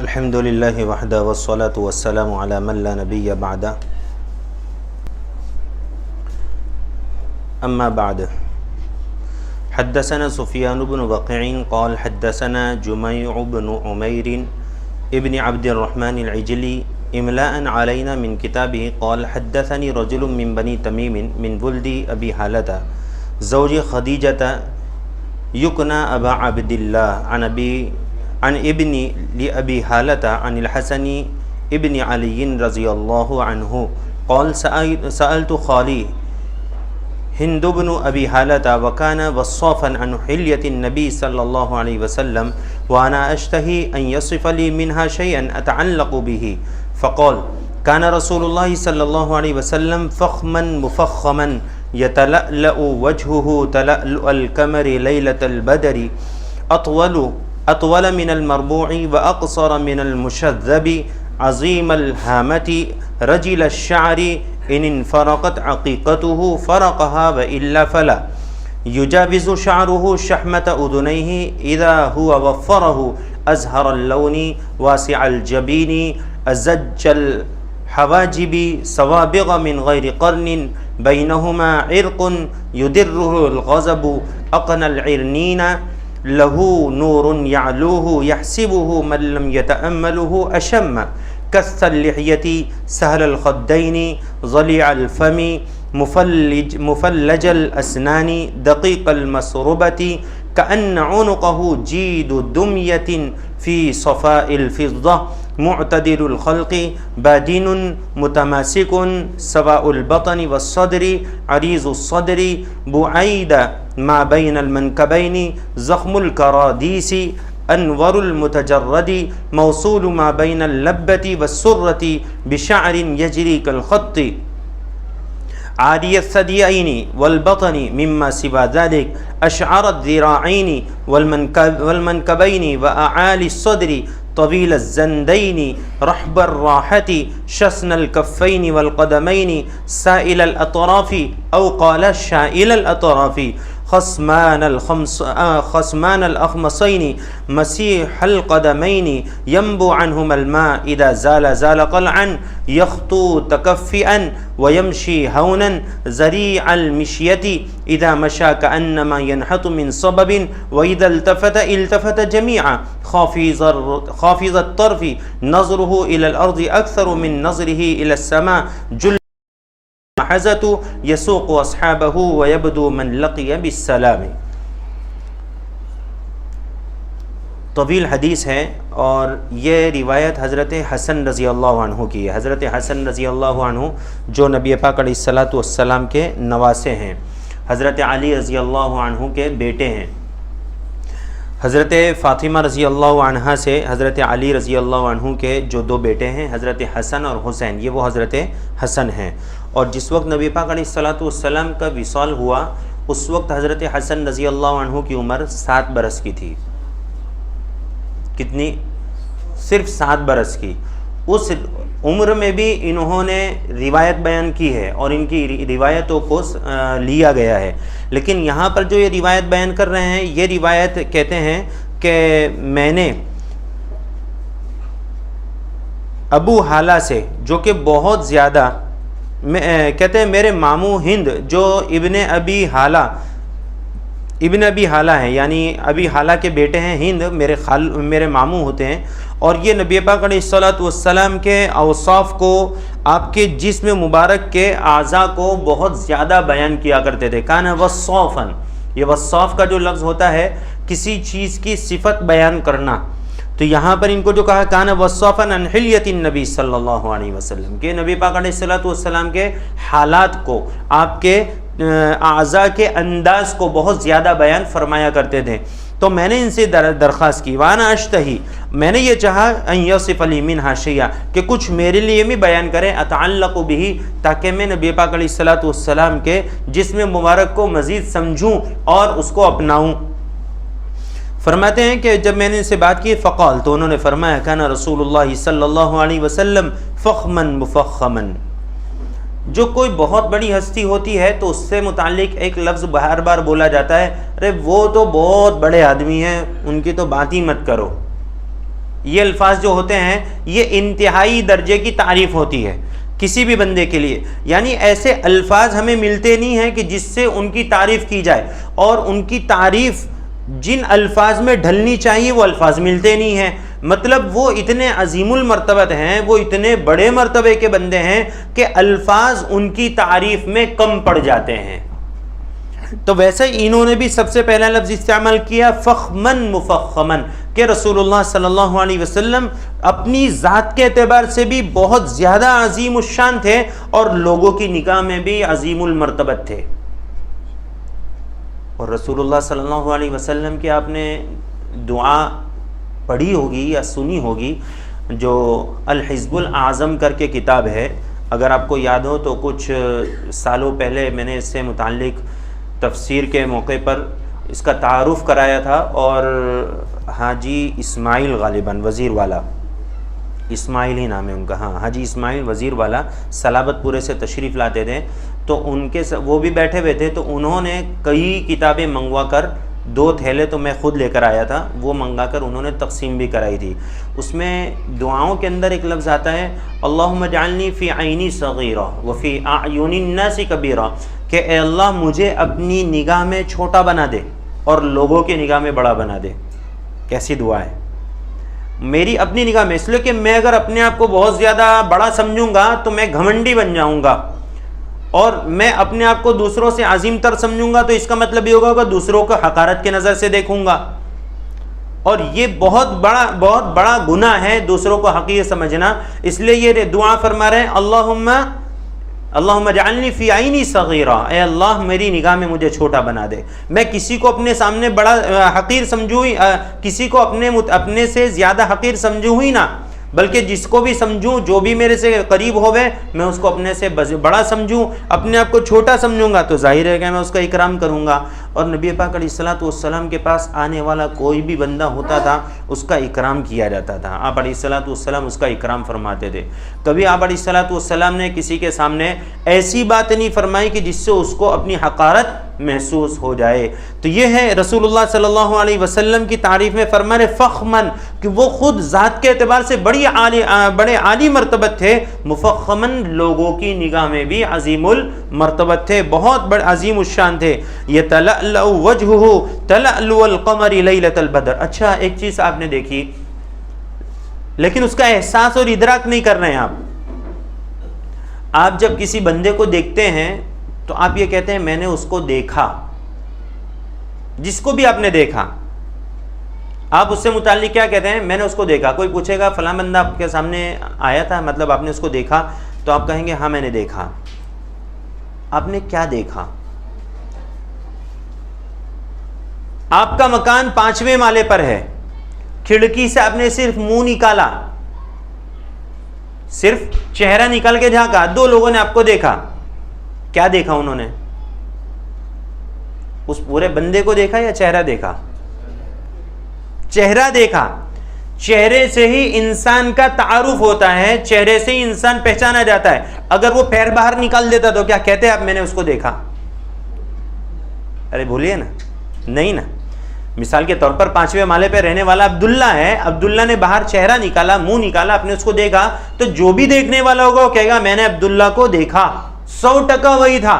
الحمد للہ وحدہ والصلاة والسلام علی من لا نبی بعدہ اما بعد حدثنا سفیان بن وقیع قال حدثنا جمیع بن عمیر ابن عبد الرحمن العجلی املاء علینا من کتابه قال حدثني رجل من بني تمیم من ولد ابی حالة زوج خدیجة یکنى ابا عبد اللہ عن ابن لأبي حالة عن الحسن ابن علي رضي الله عنه قال سألت خالي هند بن أبي حالة وكان وصافا عن حلية النبي صلى الله عليه وسلم وأنا أشتهي أن يصف لي منها شيئا أتعلق به فقال كان رسول الله صلى الله عليه وسلم فخما مفخما يتلألأ وجهه تلألؤ القمر ليلة البدر أطول من المربوع وأقصر من المشذب عظيم الهامة رجل الشعر إن انفرقت عقيقته فرقها وإلا فلا يجاوز شعره شحمة أذنيه إذا هو وفره أزهر اللون واسع الجبين أزج الحواجب سوابغ من غير قرن بينهما عرق يدره الغضب أقنى العرنين له نور يعلوه يحسبه من لم يتأمله أشم كث اللحية سهل الخدين ضليع الفم مفلج الأسنان دقيق المسربة كأن عنقه جيد دمية في صفاء الفضة معتدل الخلق بادين متماسك سواء البطن والصدر عريض الصدر بعيد ما بين المنكبين زخم الكراديس أنور المتجرد موصول ما بين اللبة والسرة بشعر يجري كالخط عاري الثديين والبطن مما سوى ذلك أشعر الذراعين والمنكبين وأعالي الصدر طويل الزندين رحب الراحة شسن الكفين والقدمين سائل الأطراف أو قال شائل الأطراف خصمان الأخمصين مسيح القدمين ينبو عنهما الماء إذا زال قلعا يخطو تكفئا ويمشي هونا زريع المشية إذا مشى كأنما ينحط من صبب وإذا التفت جميعا خافض الطرف نظره إلى الأرض أكثر من نظره إلى السماء جل حزت یسوق اصحابہ ویبدو من لقی بالسلام. طویل حدیث ہے اور یہ روایت حضرت حسن رضی اللہ عنہ کی ہے. حضرت حسن رضی اللہ عنہ جو نبی پاک علیہ الصلاۃ والسلام کے نواسے ہیں، حضرت علی رضی اللہ عنہ کے بیٹے ہیں. حضرت فاطمہ رضی اللہ عنہ سے حضرت علی رضی اللہ عنہ کے جو دو بیٹے ہیں حضرت حسن اور حسین، یہ وہ حضرت حسن ہیں. اور جس وقت نبی پاک علیہ الصلاۃ والسلام کا وصال ہوا اس وقت حضرت حسن رضی اللہ عنہ کی عمر 7 برس کی تھی. کتنی؟ صرف 7 برس کی. اس عمر میں بھی انہوں نے روایت بیان کی ہے اور ان کی روایتوں کو لیا گیا ہے. لیکن یہاں پر جو یہ روایت بیان کر رہے ہیں، یہ روایت کہتے ہیں کہ میں نے ابو حالہ سے، جو کہ بہت زیادہ، کہتے ہیں میرے ماموں ہند جو ابن ابی حالہ ہیں، یعنی ابی حالہ کے بیٹے ہیں ہند، میرے ماموں ہوتے ہیں. اور یہ نبی پاک علیہ الصلاۃ والسلام کے اوصاف کو، آپ کے جسم مبارک کے اعضاء کو بہت زیادہ بیان کیا کرتے تھے. کان وصافا، یہ وصاف کا جو لفظ ہوتا ہے کسی چیز کی صفت بیان کرنا. تو یہاں پر ان کو جو کہا کان وصافا عن حلیۃ النبی صلی اللہ علیہ وسلم، کہ نبی پاک علیہ الصلاۃ والسلام کے حالات کو، آپ کے اعضاء کے انداز کو بہت زیادہ بیان فرمایا کرتے تھے. تو میں نے ان سے درخواست کی، وانا اشتہی، میں نے یہ چاہا ان یصف لی منہا شیئا، کہ کچھ میرے لیے بھی بیان کریں، اتعلق بہ، تاکہ میں نبی پاک علیہ الصلاۃ والسلام کے جسم مبارک کو مزید سمجھوں اور اس کو اپناؤں. فرماتے ہیں کہ جب میں نے ان سے بات کی فقال، تو انہوں نے فرمایا کان رسول اللہ صلی اللہ علیہ وسلم فخما مفخما، جو کوئی بہت بڑی ہستی ہوتی ہے تو اس سے متعلق ایک لفظ بار بار بولا جاتا ہے، ارے وہ تو بہت بڑے آدمی ہیں، ان کی تو بات ہی مت کرو. یہ الفاظ جو ہوتے ہیں یہ انتہائی درجے کی تعریف ہوتی ہے کسی بھی بندے کے لیے، یعنی ایسے الفاظ ہمیں ملتے نہیں ہیں کہ جس سے ان کی تعریف کی جائے، اور ان کی تعریف جن الفاظ میں ڈھلنی چاہیے وہ الفاظ ملتے نہیں ہیں۔ مطلب وہ اتنے عظیم المرتبت ہیں، وہ اتنے بڑے مرتبے کے بندے ہیں کہ الفاظ ان کی تعریف میں کم پڑ جاتے ہیں۔ تو ویسے انہوں نے بھی سب سے پہلا لفظ استعمال کیا فخمن مفخمن، کہ رسول اللہ صلی اللہ علیہ وسلم اپنی ذات کے اعتبار سے بھی بہت زیادہ عظیم الشان تھے اور لوگوں کی نگاہ میں بھی عظیم المرتبت تھے۔ اور رسول اللہ صلی اللہ علیہ وسلم کی آپ نے دعا پڑھی ہوگی یا سنی ہوگی، جو الحزب الاعظم کر کے کتاب ہے، اگر آپ کو یاد ہو تو کچھ سالوں پہلے میں نے اس سے متعلق تفسیر کے موقع پر اس کا تعارف کرایا تھا، اور حاجی اسماعیل غالباً وزیر والا، اسماعیل ہی نام ہے ان کا، ہاں حاجی اسماعیل وزیر والا سلابت پورے سے تشریف لاتے تھے، تو ان کے وہ بھی بیٹھے ہوئے تھے، تو انہوں نے کئی کتابیں منگوا کر، 2 تھیلے تو میں خود لے کر آیا تھا، وہ منگا کر انہوں نے تقسیم بھی کرائی تھی۔ اس میں دعاؤں کے اندر ایک لفظ آتا ہے اللہم اجعلنی فی عینی صغیرہ وفی اعین الناس کبیرہ، کہ اے اللہ مجھے اپنی نگاہ میں چھوٹا بنا دے اور لوگوں کی نگاہ میں بڑا بنا دے۔ کیسی دعا ہے؟ میری اپنی نگاہ میں، اس لیے کہ میں اگر اپنے آپ کو بہت زیادہ بڑا سمجھوں گا تو میں گھمنڈی بن جاؤں گا، اور میں اپنے آپ کو دوسروں سے عظیم تر سمجھوں گا تو اس کا مطلب یہ ہوگا کہ دوسروں کو حقارت کے نظر سے دیکھوں گا، اور یہ بہت بڑا گناہ ہے دوسروں کو حقیر سمجھنا۔ اس لیے یہ دعا فرما رہے ہیں اللہم اجعلنی فی عینی صغیرہ، اے اللہ میری نگاہ میں مجھے چھوٹا بنا دے، میں کسی کو اپنے سامنے بڑا حقیر سمجھوں، کسی کو اپنے سے زیادہ حقیر سمجھوں ہی نہ، بلکہ جس کو بھی سمجھوں، جو بھی میرے سے قریب ہوئے، میں اس کو اپنے سے بڑا سمجھوں، اپنے آپ کو چھوٹا سمجھوں گا تو ظاہر ہے کہ میں اس کا اکرام کروں گا۔ اور نبی پاک علیہ الصلوۃ والسلام کے پاس آنے والا کوئی بھی بندہ ہوتا تھا اس کا اکرام کیا جاتا تھا، آپ علیہ الصلوۃ والسلام اس کا اکرام فرماتے تھے۔ کبھی آپ علیہ الصلوۃ والسلام نے کسی کے سامنے ایسی بات نہیں فرمائی کہ جس سے اس کو اپنی حقارت محسوس ہو جائے۔ تو یہ ہے رسول اللہ صلی اللہ علیہ وسلم کی تعریف میں فرمانے فخمن، کہ وہ خود ذات کے اعتبار سے بڑے عالی مرتبت تھے، مفخمن لوگوں کی نگاہ میں بھی عظیم المرتبت تھے، بہت بڑے عظیم الشان تھے۔ یتلألأ وجہہ تلألؤ القمر لیلۃ البدر۔ اچھا ایک چیز آپ نے دیکھی لیکن اس کا احساس اور ادراک نہیں کر رہے ہیں آپ جب کسی بندے کو دیکھتے ہیں تو آپ یہ کہتے ہیں میں نے اس کو دیکھا، جس کو بھی آپ نے دیکھا آپ اس سے متعلق کیا کہتے ہیں؟ میں نے اس کو دیکھا۔ کوئی پوچھے گا فلاں بندہ آپ کے سامنے آیا تھا، مطلب آپ نے اس کو دیکھا، تو آپ کہیں گے ہاں میں نے دیکھا۔ آپ نے کیا دیکھا؟ آپ کا مکان 5ویں مالے پر ہے، کھڑکی سے آپ نے صرف منہ نکالا، صرف چہرہ نکال کے جھانکا، 2 لوگوں نے آپ کو دیکھا، کیا دیکھا انہوں نے؟ اس پورے بندے کو دیکھا یا چہرہ دیکھا؟ چہرہ دیکھا۔ چہرے سے ہی انسان کا تعارف ہوتا ہے، چہرے سے ہی انسان پہچانا جاتا ہے۔ اگر وہ پیر باہر نکال دیتا تو کیا کہتے آپ میں نے اس کو دیکھا؟ ارے بھولیے نا، نہیں نا۔ مثال کے طور پر 5ویں مالے پہ رہنے والا عبداللہ ہے، عبداللہ نے باہر چہرہ نکالا، منہ نکالا، آپ نے اس کو دیکھا، تو جو بھی دیکھنے والا ہوگا وہ کہے گا میں نے عبداللہ کو دیکھا، 100% وہی تھا۔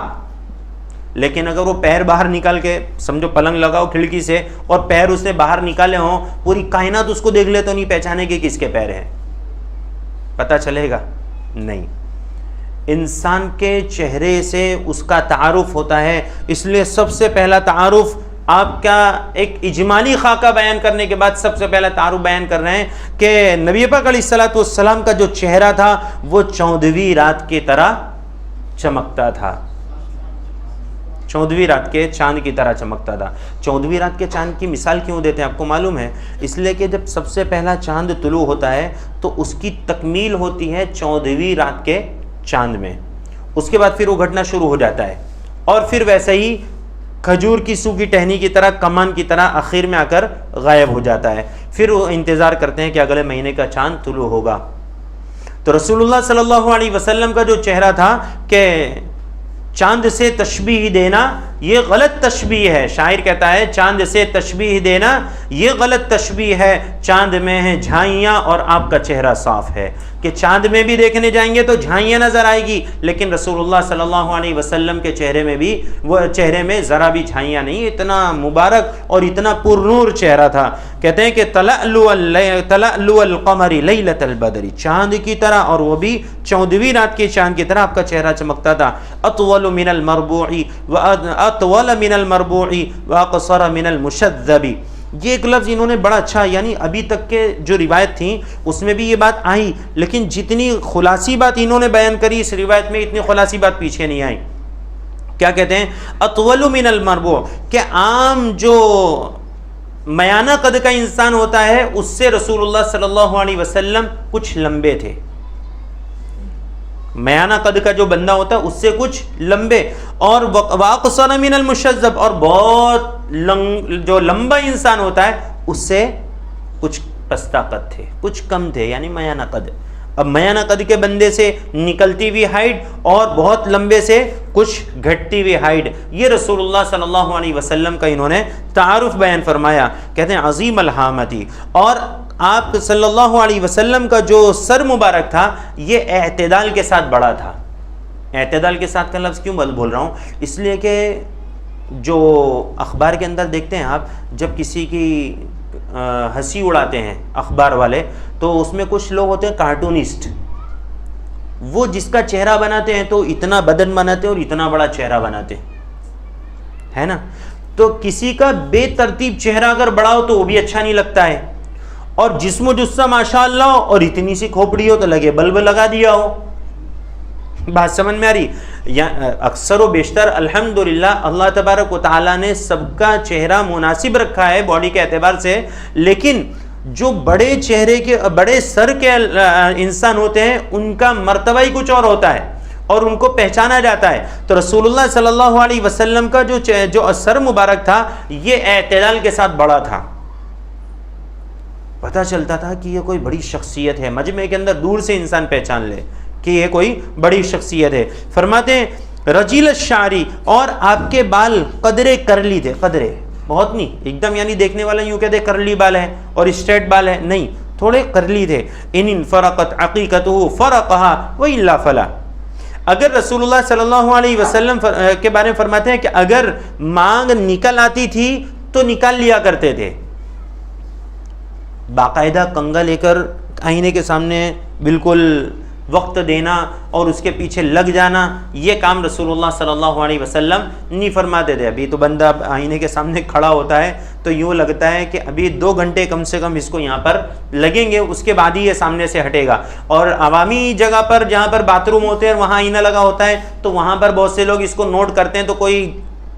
لیکن اگر وہ پیر باہر نکال کے، سمجھو پلنگ لگاؤ کھڑکی سے اور پیر اس نے باہر نکالے ہوں، پوری کائنات اس کو دیکھ لے تو نہیں پہچانے کہ کس کے پیر ہیں؟ پتہ چلے گا؟ نہیں۔ انسان کے چہرے سے اس کا تعارف ہوتا ہے۔ اس لیے سب سے پہلا تعارف آپ کا ایک اجمالی خاکہ بیان کرنے کے بعد سب سے پہلا تعارف بیان کر رہے ہیں کہ نبی پاک علیہ الصلوۃ والسلام کا جو چہرہ تھا وہ 14ویں رات کی طرح چمکتا تھا، 14ویں رات کے چاند کی طرح چمکتا تھا۔ 14ویں رات کے چاند کی مثال کیوں دیتے ہیں آپ کو معلوم ہے؟ اس لیے کہ جب سب سے پہلا چاند طلوع ہوتا ہے تو اس کی تکمیل ہوتی ہے 14ویں رات کے چاند میں، اس کے بعد پھر وہ گھٹنا شروع ہو جاتا ہے، اور پھر ویسے ہی کھجور کی سوکھی ٹہنی کی طرح، کمان کی طرح آخر میں آ کر غائب ہو جاتا ہے۔ پھر وہ انتظار کرتے ہیں کہ اگلے مہینے کا چاند طلوع ہوگا۔ تو رسول اللہ صلی اللہ علیہ وسلم کا جو چہرہ تھا کہ چاند سے تشبیہ دینا، یہ غلط تشبیہ ہے. شاعر کہتا ہے چاند سے تشبیہ دینا یہ غلط تشبیہ ہے، چاند میں ہیں جھائیاں اور آپ کا چہرہ صاف ہے. کہ چاند میں بھی دیکھنے جائیں گے تو جھائیاں نظر آئے گی، لیکن رسول اللہ صلی اللہ علیہ وسلم کے چہرے میں بھی وہ چہرے میں ذرا بھی جھائیاں نہیں، اتنا مبارک اور اتنا پر نور چہرہ تھا. کہتے ہیں کہ تلألؤ القمر لیلۃ البدر، چاند کی طرح، اور وہ بھی 14ویں رات کے چاند کی طرح آپ کا چہرہ چمکتا تھا. اطول من المربوع واطول من المربوع واقصر من المشذب. یہ ایک لفظ انہوں نے بڑا اچھا، یعنی ابھی تک کے جو روایت تھیں اس میں بھی یہ بات آئی، لیکن جتنی خلاصی بات انہوں نے بیان کری اس روایت میں اتنی خلاصی بات پیچھے نہیں آئی. کیا کہتے ہیں؟ اطول من المربوع، کہ عام جو میانہ قد کا انسان ہوتا ہے اس سے رسول اللہ صلی اللہ علیہ وسلم کچھ لمبے تھے. میانہ قد کا جو بندہ ہوتا ہے اس سے کچھ لمبے، اور واقصر من المشذب، اور بہت جو لمبا انسان ہوتا ہے اس سے کچھ پستہ قد تھے، کچھ کم تھے، یعنی میانہ قد. اب میانہ قد کے بندے سے نکلتی ہوئی ہائٹ اور بہت لمبے سے کچھ گھٹتی ہوئی ہائٹ، یہ رسول اللہ صلی اللہ علیہ وسلم کا انہوں نے تعارف بیان فرمایا. کہتے ہیں عظیم الہامتی، اور آپ صلی اللہ علیہ وسلم کا جو سر مبارک تھا یہ اعتدال کے ساتھ بڑا تھا. اعتدال کے ساتھ کا لفظ کیوں بول رہا ہوں؟ اس لیے کہ جو اخبار کے اندر دیکھتے ہیں آپ، جب کسی کی ہنسی اڑاتے ہیں اخبار والے تو اس میں کچھ لوگ ہوتے ہیں کارٹونسٹ، وہ جس کا چہرہ بناتے ہیں تو اتنا بدن بناتے ہیں اور اتنا بڑا چہرہ بناتے ہیں، ہے نا. تو کسی کا بے ترتیب چہرہ اگر بڑا ہو تو وہ بھی اچھا نہیں لگتا ہے، اور جسم و جثہ ماشاءاللہ ہو اور اتنی سی کھوپڑی ہو تو لگے بلب لگا دیا ہو. بات سمجھ میں آ رہی؟ یا اکثر و بیشتر الحمدللہ اللہ تبارک و تعالیٰ نے سب کا چہرہ مناسب رکھا ہے باڈی کے اعتبار سے، لیکن جو بڑے چہرے کے بڑے سر کے انسان ہوتے ہیں ان کا مرتبہ ہی کچھ اور ہوتا ہے اور ان کو پہچانا جاتا ہے. تو رسول اللہ صلی اللہ علیہ وسلم کا جو سر مبارک تھا یہ اعتدال کے ساتھ بڑا تھا. پتہ چلتا تھا کہ یہ کوئی بڑی شخصیت ہے، مجمع کے اندر دور سے انسان پہچان لے کہ یہ کوئی بڑی شخصیت ہے. فرماتے ہیں رجیل الشعری، اور آپ کے بال قدرے کرلی تھے، قدرے بہت نہیں ایک دم، یعنی دیکھنے والا یوں کہتے کرلی بال ہے اور اسٹریٹ بال ہے، نہیں، تھوڑے کرلی تھے. ان فرقت عقیقتہ فرقها والا فلا. اگر رسول اللہ صلی اللہ علیہ وسلم کے بارے میں فرماتے ہیں کہ اگر مانگ نکل آتی تھی تو نکال لیا کرتے تھے. باقاعدہ کنگا لے کر آئینے کے سامنے بالکل وقت دینا اور اس کے پیچھے لگ جانا، یہ کام رسول اللہ صلی اللہ علیہ وسلم نہیں فرماتے تھے. ابھی تو بندہ آئینے کے سامنے کھڑا ہوتا ہے تو یوں لگتا ہے کہ ابھی 2 گھنٹے کم سے کم اس کو یہاں پر لگیں گے، اس کے بعد ہی یہ سامنے سے ہٹے گا. اور عوامی جگہ پر جہاں پر باتھ روم ہوتے ہیں وہاں آئینہ لگا ہوتا ہے تو وہاں پر بہت سے لوگ اس کو نوٹ کرتے ہیں تو کوئی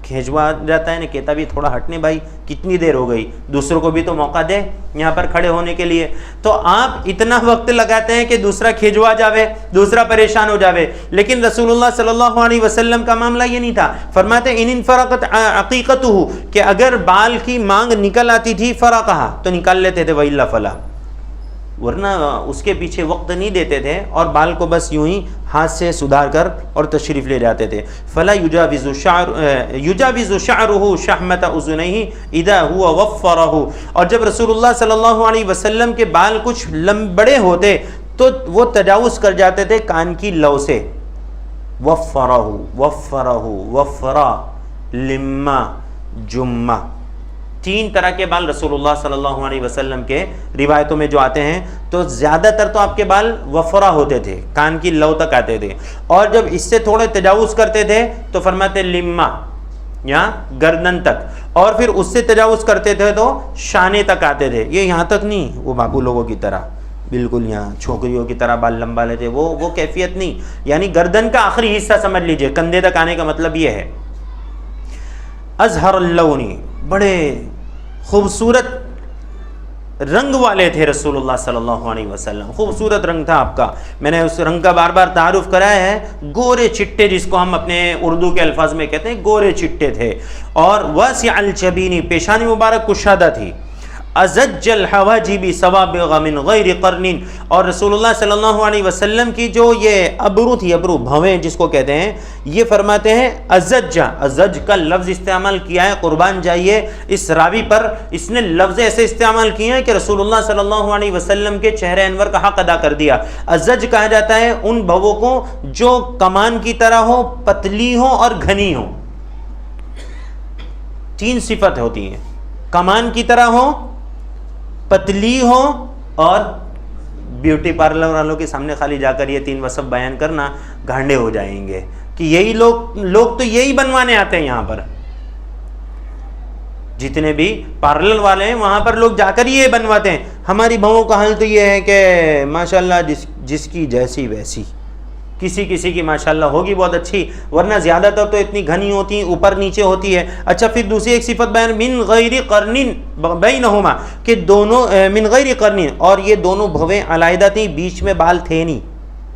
کھینچوا جاتا ہے نا، کہتا بھی تھوڑا ہٹنے بھائی، کتنی دیر ہو گئی، دوسروں کو بھی تو موقع دے یہاں پر کھڑے ہونے کے لیے. تو آپ اتنا وقت لگاتے ہیں کہ دوسرا کھینچوا جاوے، دوسرا پریشان ہو جاوے، لیکن رسول اللہ صلی اللہ علیہ وسلم کا معاملہ یہ نہیں تھا. فرماتے ان فرقت عقیقتہ، کہ اگر بال کی مانگ نکل آتی تھی فرقہا تو نکال لیتے تھے، وإلا فلا، ورنہ اس کے پیچھے وقت نہیں دیتے تھے اور بال کو بس یوں ہی ہاتھ سے سدھار کر اور تشریف لے جاتے تھے. فلا یجاوز شعرہ شحمۃ اذنیہ اذا هو وفرہ. اور جب رسول اللہ صلی اللہ علیہ وسلم کے بال کچھ بڑے ہوتے تو وہ تجاوز کر جاتے تھے کان کی لو سے. وفرہ وفرہ وفرا لما جمہ، 3 طرح کے بال رسول اللہ صلی اللہ علیہ وسلم کے روایتوں میں جو آتے ہیں تو زیادہ تر تو آپ کے بال وفرا ہوتے تھے، کان کی لو تک آتے تھے، اور جب اس سے تھوڑے تجاوز کرتے تھے تو فرماتے لما، یا گردن تک، اور پھر اس سے تجاوز کرتے تھے تو شانے تک آتے تھے. یہ یہاں تک نہیں، وہ باقی لوگوں کی طرح بالکل یہاں چھوکریوں کی طرح بال لمبا لیتے، وہ کیفیت نہیں، یعنی گردن کا آخری حصہ سمجھ لیجئے، کندھے تک آنے کا مطلب یہ ہے. ازہر اللونی، بڑے خوبصورت رنگ والے تھے رسول اللہ صلی اللہ علیہ وسلم، خوبصورت رنگ تھا آپ کا. میں نے اس رنگ کا بار بار تعارف کرایا ہے، گورے چٹے جس کو ہم اپنے اردو کے الفاظ میں کہتے ہیں، گورے چٹے تھے. اور واسع الجبین، پیشانی مبارک کشادہ تھی. ازج الحواجب سوابغ من غیر قرن، اور رسول اللہ صلی اللہ علیہ وسلم کی جو یہ ابرو تھی، ابرو بھویں جس کو کہتے ہیں، یہ فرماتے ہیں ازج، ازج کا لفظ استعمال کیا ہے، قربان جائیے اس راوی پر، اس نے لفظ ایسے استعمال کیے ہیں کہ رسول اللہ صلی اللہ علیہ وسلم کے چہرے انور کا حق ادا کر دیا۔ ازج کہا جاتا ہے ان بھووں کو جو کمان کی طرح ہو، پتلی ہو اور گھنی ہو۔ تین صفت ہوتی ہیں، کمان کی طرح ہو، پتلی ہو اور بیوٹی پارلر والوں کے سامنے خالی جا کر یہ تین وصف بیان کرنا گھانڈے ہو جائیں گے کہ یہی لوگ تو یہی بنوانے آتے ہیں یہاں پر، جتنے بھی پارلر والے ہیں وہاں پر لوگ جا کر یہ بنواتے ہیں۔ ہماری بہوؤں کا حال تو یہ ہے کہ ماشاءاللہ جس کی جیسی ویسی، کسی کی ماشاءاللہ ہوگی بہت اچھی، ورنہ زیادہ تر تو اتنی گھنی ہوتی ہیں، اوپر نیچے ہوتی ہے۔ اچھا پھر دوسری ایک صفت بیان، من غیر قرن بینہما، کہ دونوں من غیر قرن، اور یہ دونوں بھویں علیحدہ تھیں، بیچ میں بال تھے نہیں،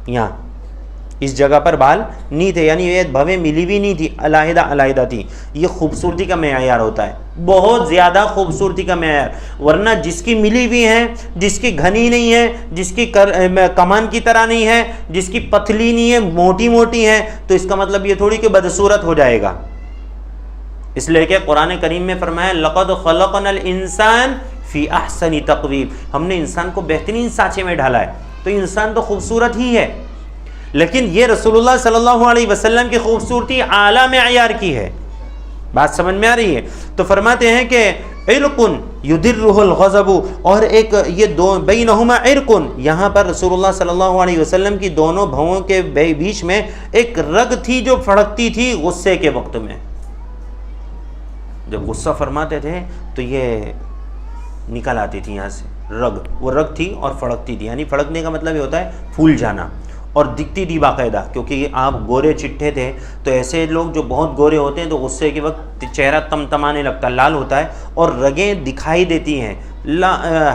یہاں اس جگہ پر بال نہیں تھے، یعنی یہ بھویں ملی بھی نہیں تھی، علیحدہ تھی۔ یہ خوبصورتی کا معیار ہوتا ہے، بہت زیادہ خوبصورتی کا معیار، ورنہ جس کی ملی ہوئی ہے، جس کی گھنی نہیں ہے، جس کی کمان کی طرح نہیں ہے، جس کی پتلی نہیں ہے، موٹی ہے، تو اس کا مطلب یہ تھوڑی کہ بدصورت ہو جائے گا۔ اس لیے کہ قرآن کریم میں فرمایا لقد خلقنا الانسان فی احسن تقویم، ہم نے انسان کو بہترین سانچے میں ڈھالا ہے، تو انسان تو خوبصورت ہی ہے، لیکن یہ رسول اللہ صلی اللہ علیہ وسلم کی خوبصورتی اعلیٰ معیار کی ہے۔ بات سمجھ میں آ رہی ہے؟ تو فرماتے ہیں کہ عرق یدرہ الغضب، اور ایک یہ دو بینہما عرق، یہاں پر رسول اللہ صلی اللہ علیہ وسلم کی دونوں بھووں کے بیچ میں ایک رگ تھی جو پھڑکتی تھی غصے کے وقت میں، جب غصہ فرماتے تھے تو یہ نکل آتی تھی یہاں سے رگ، وہ رگ تھی اور پھڑکتی تھی، یعنی پھڑکنے کا مطلب یہ ہوتا ہے پھول جانا، اور دکھتی تھی باقاعدہ، کیونکہ آپ گورے چٹھے تھے، تو ایسے لوگ جو بہت گورے ہوتے ہیں تو غصے کے وقت چہرہ تمتمانے لگتا ہے، لال ہوتا ہے، اور رگیں دکھائی دیتی ہیں،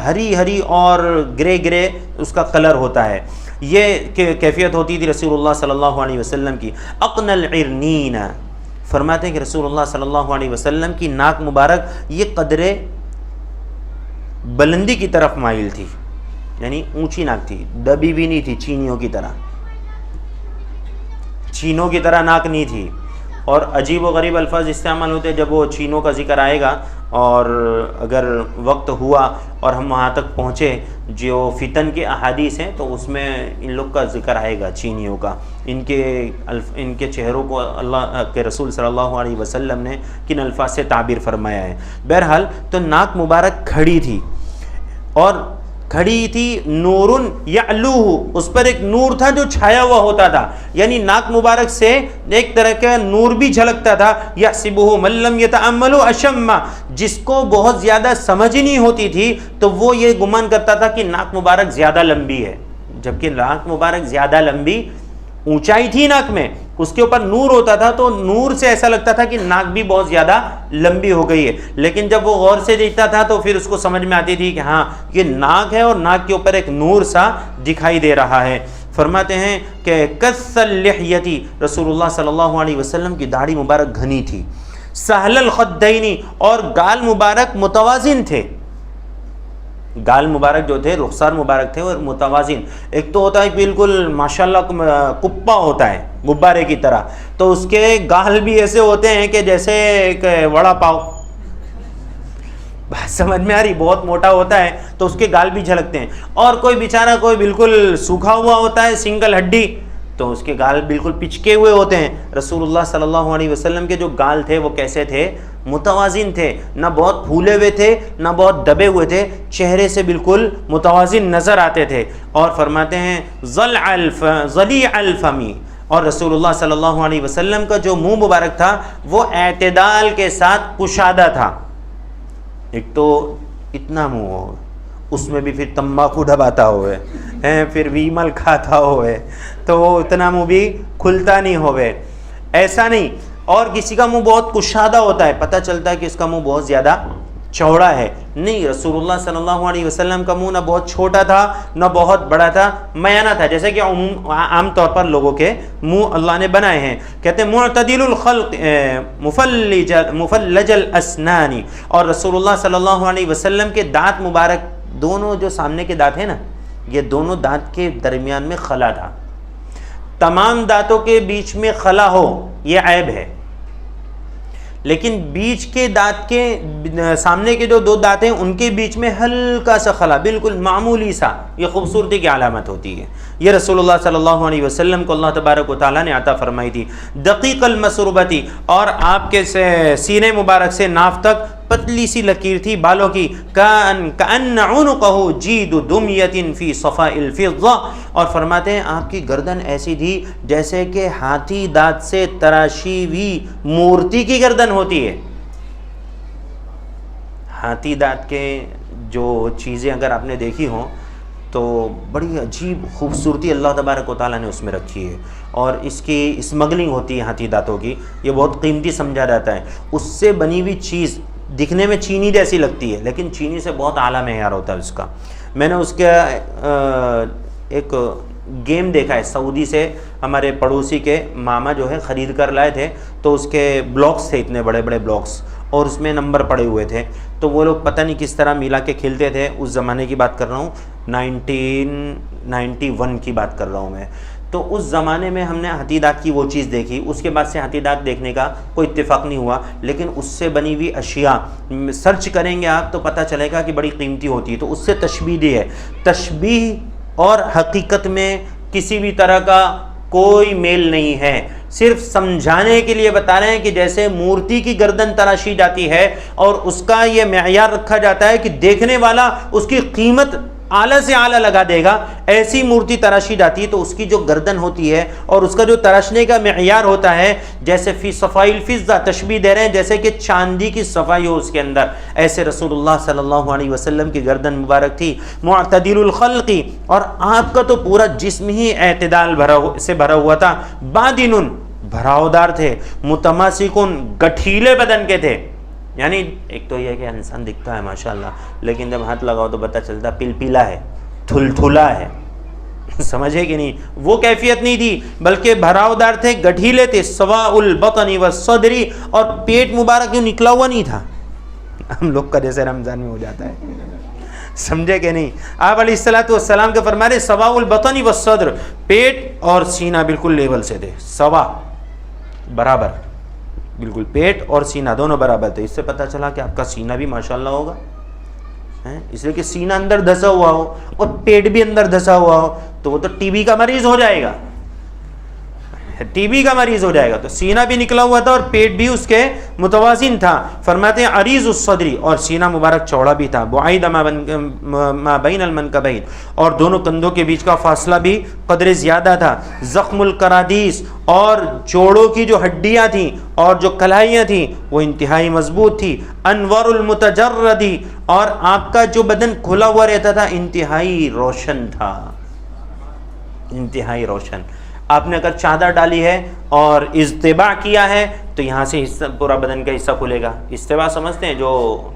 ہری اور گرے اس کا کلر ہوتا ہے۔ یہ کیفیت ہوتی تھی رسول اللہ صلی اللہ علیہ وسلم کی۔ اقن العرنین، فرماتے ہیں کہ رسول اللہ صلی اللہ علیہ وسلم کی ناک مبارک یہ قدرے بلندی کی طرف مائل تھی، یعنی اونچی ناک تھی، دبی بھی نہیں تھی چینیوں کی طرح، چینوں کی طرح ناک نہیں تھی۔ اور عجیب و غریب الفاظ استعمال ہوتے جب وہ چینوں کا ذکر آئے گا، اور اگر وقت ہوا اور ہم وہاں تک پہنچے جو فتن کے احادیث ہیں تو اس میں ان لوگ کا ذکر آئے گا، چینیوں کا، ان کے چہروں کو اللہ کے رسول صلی اللہ علیہ وسلم نے کن الفاظ سے تعبیر فرمایا ہے۔ بہرحال تو ناک مبارک کھڑی تھی، اور کھڑی تھی نور یعلوہ، اس پر ایک نور تھا جو چھایا ہوا ہوتا تھا، یعنی ناک مبارک سے ایک طرح کا نور بھی جھلکتا تھا۔ یحسبہ من لم یتأمل اشم، جس کو بہت زیادہ سمجھ ہی نہیں ہوتی تھی تو وہ یہ گمان کرتا تھا کہ ناک مبارک زیادہ لمبی ہے، جبکہ ناک مبارک زیادہ لمبی، اونچائی تھی ناک میں، اس کے اوپر نور ہوتا تھا تو نور سے ایسا لگتا تھا کہ ناک بھی بہت زیادہ لمبی ہو گئی ہے، لیکن جب وہ غور سے دیکھتا تھا تو پھر اس کو سمجھ میں آتی تھی کہ ہاں یہ ناک ہے اور ناک کے اوپر ایک نور سا دکھائی دے رہا ہے۔ فرماتے ہیں کہ کث اللحیتی، رسول اللہ صلی اللہ علیہ وسلم کی داڑھی مبارک گھنی تھی، سہل الخدین، اور گال مبارک متوازن تھے، گال مبارک جو تھے، رخسار مبارک تھے اور متوازن۔ ایک تو ہوتا ہے بالکل ماشاءاللہ کپا ہوتا ہے غبارے کی طرح، تو اس کے گال بھی ایسے ہوتے ہیں کہ جیسے ایک وڑا پاؤ، بات سمجھ میں آ رہی، بہت موٹا ہوتا ہے تو اس کے گال بھی جھلکتے ہیں۔ اور کوئی بیچارہ کوئی بالکل سوکھا ہوا ہوتا ہے، سنگل ہڈی، تو اس کے گال بالکل پچکے ہوئے ہوتے ہیں۔ رسول اللہ صلی اللہ علیہ وسلم کے جو گال تھے وہ کیسے تھے؟ متوازن تھے، نہ بہت پھولے ہوئے تھے نہ بہت دبے ہوئے تھے، چہرے سے بالکل متوازن نظر آتے تھے۔ اور فرماتے ہیں ضلیع الفمی، اور رسول اللہ صلی اللہ علیہ وسلم کا جو منہ مبارک تھا وہ اعتدال کے ساتھ کشادہ تھا۔ ایک تو اتنا منہ ہو، اس میں بھی پھر تمباکو ڈباتا ہوئے، پھر ویمل کھاتا ہوئے، تو وہ اتنا منہ بھی کھلتا نہیں ہوئے، ایسا نہیں۔ اور کسی کا منہ بہت کشادہ ہوتا ہے، پتہ چلتا ہے کہ اس کا منہ بہت زیادہ چوڑا ہے، نہیں، رسول اللہ صلی اللہ علیہ وسلم کا منہ نہ بہت چھوٹا تھا نہ بہت بڑا تھا، میانہ تھا، جیسے کہ عام طور پر لوگوں کے منہ اللہ نے بنائے ہیں. کہتے ہیں معتدل الخلق مفلج الاسنان، اور رسول اللہ صلی اللہ علیہ وسلم کے دانت مبارک دونوں جو سامنے کے دانت ہیں نا، یہ دونوں دانت کے درمیان میں خلا تھا. تمام دانتوں کے بیچ میں خلا ہو یہ عیب ہے، لیکن بیچ کے دانت کے سامنے کے جو 2 دانت ہیں ان کے بیچ میں ہلکا سا خلا، بالکل معمولی سا، یہ خوبصورتی کی علامت ہوتی ہے. یہ رسول اللہ صلی اللہ علیہ وسلم کو اللہ تبارک و تعالیٰ نے عطا فرمائی تھی. دقیق المسربتی، اور آپ کے سینے مبارک سے ناف تک پتلی سی لکیر تھی بالوں کی. کأن عنقہ جید دمیۃ فی صفاء الفضہ، اور فرماتے ہیں آپ کی گردن ایسی تھی جیسے کہ ہاتھی دانت سے تراشی ہوئی مورتی کی گردن ہوتی ہے. ہاتھی دانت کے جو چیزیں اگر آپ نے دیکھی ہوں تو بڑی عجیب خوبصورتی اللہ تبارک و تعالیٰ نے اس میں رکھی ہے، اور اس کی اسمگلنگ ہوتی ہے ہاتھی دانتوں کی، یہ بہت قیمتی سمجھا جاتا ہے. اس سے بنی ہوئی چیز دکھنے میں چینی جیسی لگتی ہے لیکن چینی سے بہت اعلیٰ معیار ہوتا ہے اس کا. میں نے اس کا ایک گیم دیکھا ہے، سعودی سے ہمارے پڑوسی کے ماما جو ہے خرید کر لائے تھے، تو اس کے بلاکس تھے، اتنے بڑے بڑے بلاکس، اور اس میں نمبر پڑے ہوئے تھے. تو وہ لوگ پتہ نہیں کس طرح ملا کے کھیلتے تھے. اس زمانے کی بات کر رہا ہوں، 1991 کی بات کر رہا ہوں میں. تو اس زمانے میں ہم نے ہاتھی دانت کی وہ چیز دیکھی، اس کے بعد سے ہاتھی دانت دیکھنے کا کوئی اتفاق نہیں ہوا. لیکن اس سے بنی ہوئی اشیاء سرچ کریں گے آپ تو پتہ چلے گا کہ بڑی قیمتی ہوتی ہے. تو اس سے تشبیہ دی ہے. تشبیہ اور حقیقت میں کسی بھی طرح کا کوئی میل نہیں ہے، صرف سمجھانے کے لیے بتا رہے ہیں کہ جیسے مورتی کی گردن تراشی جاتی ہے اور اس کا یہ معیار رکھا جاتا ہے کہ دیکھنے والا اس کی قیمت اعلیٰ سے اعلیٰ لگا دے گا، ایسی مورتی تراشی جاتی ہے. تو اس کی جو گردن ہوتی ہے اور اس کا جو تراشنے کا معیار ہوتا ہے، جیسے فی صفاء الفضہ تشبیہ دے رہے ہیں جیسے کہ چاندی کی صفائی ہو اس کے اندر، ایسے رسول اللہ صلی اللہ علیہ وسلم کی گردن مبارک تھی. معتدل الخلقی، اور آپ کا تو پورا جسم ہی اعتدال سے بھرا ہوا تھا. بادن، بھراؤدار تھے. متماسکن، گٹھیلے بدن کے تھے. یعنی ایک تو یہ ہے کہ انسان دکھتا ہے ماشاءاللہ، لیکن جب ہاتھ لگاؤ تو پتہ چلتا پلپلا ہے، تھلتھلا ہے. سمجھے کہ نہیں؟ وہ کیفیت نہیں تھی، بلکہ بھراؤدار تھے، گٹھیلے تھے. سواء البطن والصدر، اور پیٹ مبارک یوں نکلا ہوا نہیں تھا ہم لوگ کا جیسے رمضان میں ہو جاتا ہے. سمجھے کہ نہیں؟ آپ علیہ الصلوۃ والسلام کے فرما رہے سواء البطن والصدر، پیٹ اور سینہ بالکل لیول سے تھے، سوا، برابر، بالکل پیٹ اور سینہ دونوں برابر تھے. اس سے پتہ چلا کہ آپ کا سینہ بھی ماشاءاللہ ہوگا، اس لیے کہ سینہ اندر دھسا ہوا ہو اور پیٹ بھی اندر دھسا ہوا ہو تو وہ تو ٹی بی کا مریض ہو جائے گا، ٹی بی کا مریض ہو جائے گا. تو سینہ بھی نکلا ہوا تھا اور پیٹ بھی اس کے متوازن تھا. فرماتے ہیں عریض الصدری، اور سینہ مبارک چوڑا بھی تھا. بعید ما بین المنکبین، اور دونوں کندھوں کے بیچ کا فاصلہ بھی قدر زیادہ تھا. زخم القرادیس، اور جوڑوں کی جو ہڈیاں تھیں اور جو کلائیاں تھیں وہ انتہائی مضبوط تھی. انور المتجردی، اور آپ کا جو بدن کھلا ہوا رہتا تھا انتہائی روشن تھا، انتہائی روشن. آپ نے اگر چادر ڈالی ہے اور اجتباع کیا ہے تو یہاں سے حصہ پورا بدن کا حصہ کھلے گا. اجتباع سمجھتے ہیں؟ جو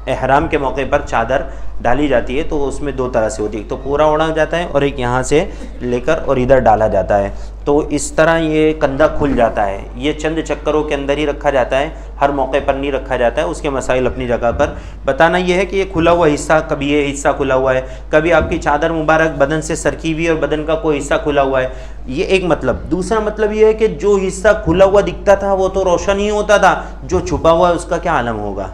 احرام کے موقع پر چادر ڈالی جاتی ہے تو اس میں 2 طرح سے ہوتی ہے، ایک تو پورا اوڑھا جاتا ہے اور ایک یہاں سے لے کر اور ادھر ڈالا جاتا ہے. تو اس طرح یہ کندھا کھل جاتا ہے. یہ چند چکروں کے اندر ہی رکھا جاتا ہے، ہر موقع پر نہیں رکھا جاتا ہے. اس کے مسائل اپنی جگہ پر. بتانا یہ ہے کہ یہ کھلا ہوا حصہ، کبھی یہ حصہ کھلا ہوا ہے، کبھی آپ کی چادر مبارک بدن سے سرکی ہوئی اور بدن کا کوئی حصہ کھلا ہوا ہے، یہ ایک مطلب. دوسرا مطلب یہ ہے کہ جو حصہ کھلا ہوا دکھتا تھا وہ تو روشن ہی ہوتا تھا، جو چھپا ہوا ہے اس کا کیا عالم ہوگا؟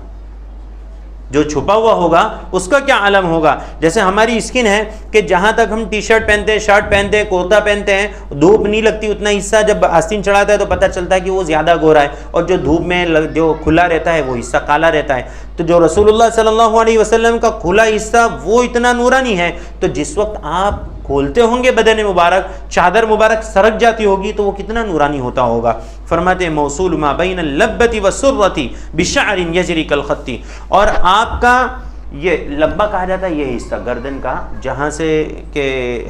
جو چھپا ہوا ہوگا اس کا کیا عالم ہوگا؟ جیسے ہماری اسکن ہے کہ جہاں تک ہم ٹی شرٹ پہنتے ہیں، شرٹ پہنتے ہیں، کرتا پہنتے ہیں، دھوپ نہیں لگتی، اتنا حصہ جب آستین چڑھاتا ہے تو پتہ چلتا ہے کہ وہ زیادہ گورا ہے، اور جو دھوپ میں جو کھلا رہتا ہے وہ حصہ کالا رہتا ہے. تو جو رسول اللہ صلی اللہ علیہ وسلم کا کھلا حصہ وہ اتنا نورانی ہے. تو جس وقت آپ کھولتے ہوں گے بدن مبارک، چادر مبارک سرک جاتی ہوگی تو وہ کتنا نورانی ہوتا ہوگا. فرماتے ہیں موصول ما بین اللبۃ والسرۃ بشعر یجری کالخط، اور آپ کا یہ لبا کہا جاتا ہے یہ حصہ گردن کا جہاں سے کہ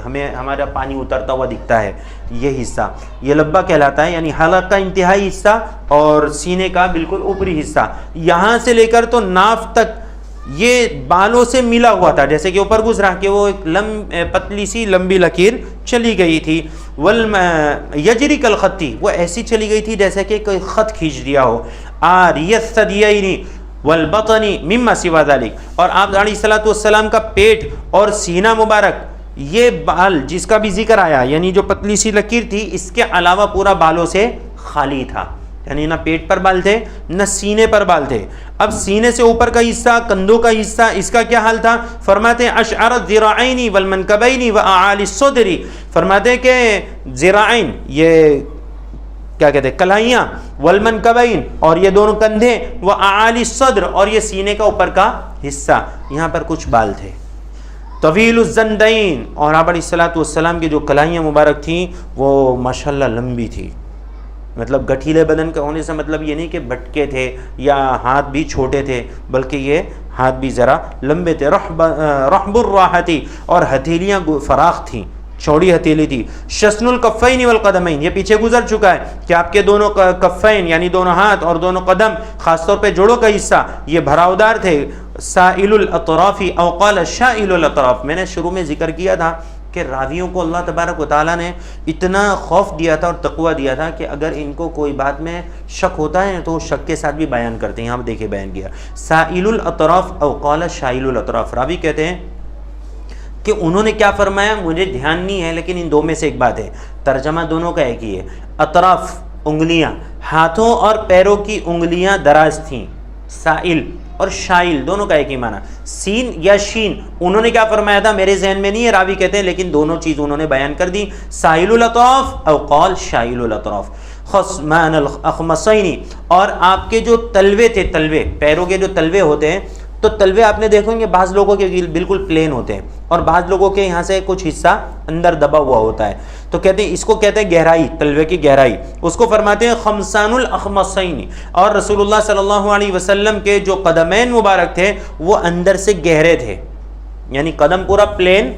ہمیں ہمارا پانی اترتا ہوا دکھتا ہے، یہ حصہ یہ لبا کہلاتا ہے، یعنی حلق کا انتہائی حصہ اور سینے کا بالکل اوپری حصہ، یہاں سے لے کر تو ناف تک یہ بالوں سے ملا ہوا تھا، جیسے کہ اوپر گزرا کہ وہ ایک پتلی سی لمبی لکیر چلی گئی تھی، یجری کالخطی، وہ ایسی چلی گئی تھی جیسے کہ کوئی خط کھینچ دیا ہو، عاریۃ الثدیین والبطن مما سوا ذلک، اور آپ علیہ الصلوۃ والسلام کا پیٹ اور سینہ مبارک یہ بال جس کا بھی ذکر آیا، یعنی جو پتلی سی لکیر تھی اس کے علاوہ پورا بالوں سے خالی تھا، یعنی نہ پیٹ پر بال تھے نہ سینے پر بال تھے۔ اب سینے سے اوپر کا حصہ، کندھوں کا حصہ، اس کا کیا حال تھا؟ فرماتے ہیں اشعر الذراعین والمنکبین واعالی الصدر، فرماتے ہیں کہ ذراعین یہ کیا کہتے ہیں کلائیاں، والمنکبین اور یہ دونوں کندھے، واعالی الصدر اور یہ سینے کا اوپر کا حصہ، یہاں پر کچھ بال تھے۔ طویل الزندین، اور آپ علیہ الصلوۃ والسلام کی جو کلائیاں مبارک تھیں وہ ماشاءاللہ لمبی تھی، مطلب گٹھیلے بدن کا ہونے سے مطلب یہ نہیں کہ بھٹکے تھے یا ہاتھ بھی چھوٹے تھے، بلکہ یہ ہاتھ بھی ذرا لمبے تھے۔ رحب الراحتی، اور ہتھیلیاں فراخ تھیں، چوڑی ہتھیلی تھی۔ شسن الکفین والقدمین، یہ پیچھے گزر چکا ہے کہ آپ کے دونوں کفین یعنی دونوں ہاتھ اور دونوں قدم، خاص طور پہ جوڑوں کا حصہ یہ بھراودار تھے۔ سائل الاطراف او قال شائل الاطراف، میں نے شروع میں ذکر کیا تھا کہ راویوں کو اللہ تبارک و تعالیٰ نے اتنا خوف دیا تھا اور تقوی دیا تھا کہ اگر ان کو کوئی بات میں شک ہوتا ہے تو وہ شک کے ساتھ بھی بیان کرتے ہیں۔ یہاں پہ دیکھیں بیان کیا سائل الاطراف او قال شائل الاطراف، راوی کہتے ہیں کہ انہوں نے کیا فرمایا مجھے دھیان نہیں ہے، لیکن ان دو میں سے ایک بات ہے، ترجمہ دونوں کا ایک ہی ہے۔ اطراف انگلیاں، ہاتھوں اور پیروں کی انگلیاں دراز تھیں، سائل اور شائل دونوں کا ایک ہی معنی، سین یا شین۔ انہوں نے کیا فرمایا تھا میرے ذہن میں نہیں ہے، راوی کہتے ہیں، لیکن دونوں چیز انہوں نے بیان کر دی، سائل الاطراف او قال شائل الاطراف۔ خصمان الاخمصین، اور آپ کے جو تلوے تھے، تلوے پیروں کے جو تلوے ہوتے ہیں، تو تلوے آپ نے دیکھیں گے بعض لوگوں کے بالکل پلین ہوتے ہیں اور بعض لوگوں کے یہاں سے کچھ حصہ اندر دبا ہوا ہوتا ہے، تو کہتے ہیں اس کو کہتے ہیں گہرائی، تلوے کی گہرائی، اس کو فرماتے ہیں خمسان الاخمصین۔ اور رسول اللہ صلی اللہ علیہ وسلم کے جو قدمین مبارک تھے وہ اندر سے گہرے تھے، یعنی قدم پورا پلین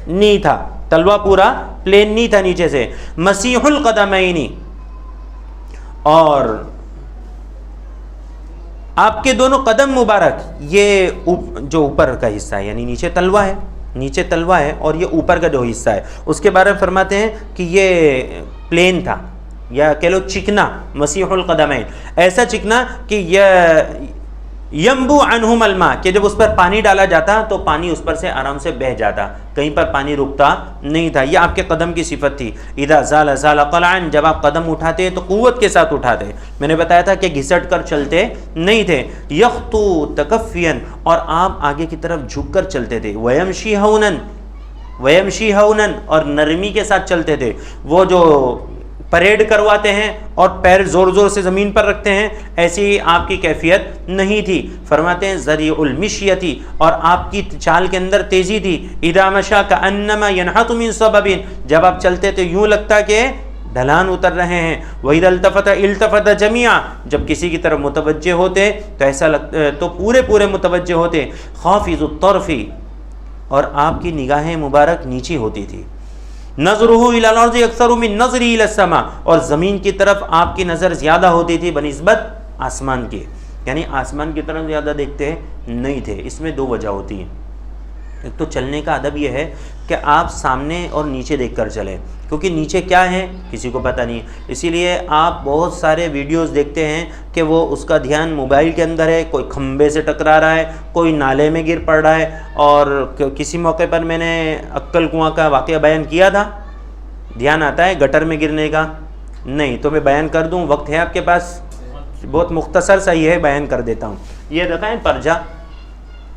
نہیں تھا، تلوا پورا پلین نہیں تھا نیچے سے۔ مسیح القدمین، اور آپ کے دونوں قدم مبارک یہ جو اوپر کا حصہ ہے، یعنی نیچے تلوا ہے، نیچے تلوا ہے اور یہ اوپر کا جو حصہ ہے اس کے بارے میں فرماتے ہیں کہ یہ پلین تھا یا کہہ لو چکنا، مسیح القدمین، ایسا چکنا کہ ینبو عنہم الماء، کہ جب اس پر پانی ڈالا جاتا تو پانی اس پر سے آرام سے بہہ جاتا، کہیں پر پانی رکتا نہیں تھا۔ یہ آپ کے قدم کی صفت تھی۔ اذا زال زال قلعا، جب آپ قدم اٹھاتے تو قوت کے ساتھ اٹھاتے، میں نے بتایا تھا کہ گھسٹ کر چلتے نہیں تھے۔ یخطو تکفیا، اور آپ آگے کی طرف جھک کر چلتے تھے۔ ویمشی ہونن، ویمشی ہونن، اور نرمی کے ساتھ چلتے تھے۔ وہ جو پریڈ کرواتے ہیں اور پیر زور زور سے زمین پر رکھتے ہیں، ایسی آپ کی کیفیت نہیں تھی۔ فرماتے ہیں ذریع المشیتی، اور آپ کی چال کے اندر تیزی تھی۔ اذا مشى كأنما ينحت من صبب، جب آپ چلتے تو یوں لگتا کہ ڈھلان اتر رہے ہیں۔ وَإِذَا الْتَفَتَ الْتَفَتَ جَمِيعًا، جب کسی کی طرف متوجہ ہوتے تو ایسا تو پورے متوجہ ہوتے۔ خافض الطرف، اور آپ کی نگاہیں مبارک نیچی ہوتی تھی۔ نظرہ الی الارض اکثر من نظری الی السماء، اور زمین کی طرف آپ کی نظر زیادہ ہوتی تھی بنسبت آسمان کے، یعنی آسمان کی طرف زیادہ دیکھتے نہیں تھے۔ اس میں دو وجہ ہوتی ہیں، ایک تو چلنے کا ادب یہ ہے کہ آپ سامنے اور نیچے دیکھ کر چلیں، کیونکہ نیچے کیا ہے کسی کو پتہ نہیں، اسی لیے آپ بہت سارے ویڈیوز دیکھتے ہیں کہ وہ اس کا دھیان موبائل کے اندر ہے، کوئی کھمبے سے ٹکرا رہا ہے، کوئی نالے میں گر پڑ رہا ہے۔ اور کسی موقع پر میں نے عقل کنواں کا واقعہ بیان کیا تھا، دھیان آتا ہے گٹر میں گرنے کا؟ نہیں، تو میں بیان کر دوں، وقت ہے آپ کے پاس؟ بہت مختصر سا یہ ہے، بیان کر دیتا ہوں۔ یہ دیکھیں پرجا،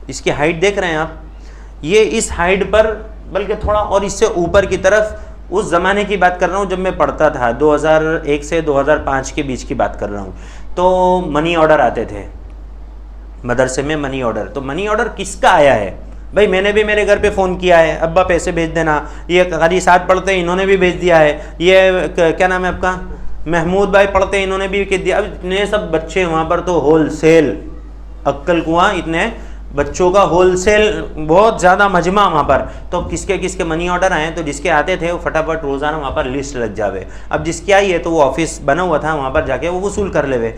اس کی ہائٹ دیکھ رہے ہیں آپ، یہ اس ہائٹ پر بلکہ تھوڑا اور اس سے اوپر کی طرف، اس زمانے کی بات کر رہا ہوں جب میں پڑھتا تھا، 2001 سے 2005 کے بیچ کی بات کر رہا ہوں، تو منی آرڈر آتے تھے مدرسے میں، منی آرڈر۔ تو منی آرڈر کس کا آیا ہے بھائی؟ میں نے بھی میرے گھر پہ فون کیا ہے، ابا پیسے بھیج دینا، یہ قاری ساتھ پڑھتے ہیں انہوں نے بھی بھیج دیا ہے، یہ کیا نام ہے آپ کا، محمود بھائی پڑھتے ہیں انہوں نے بھی کہہ دیا۔ اب اتنے سب بچے وہاں پر تو ہول سیل عقل کنواں اتنے بچوں کا ہول سیل بہت زیادہ مجمع وہاں پر. تو کس کے منی آرڈر آئے تو جس کے آتے تھے وہ فٹافٹ روزانہ وہاں پر لسٹ لگ جاوے. اب جس کی آئی ہے تو وہ آفس بنا ہوا تھا, وہاں پر جا کے وہ وصول کر لے.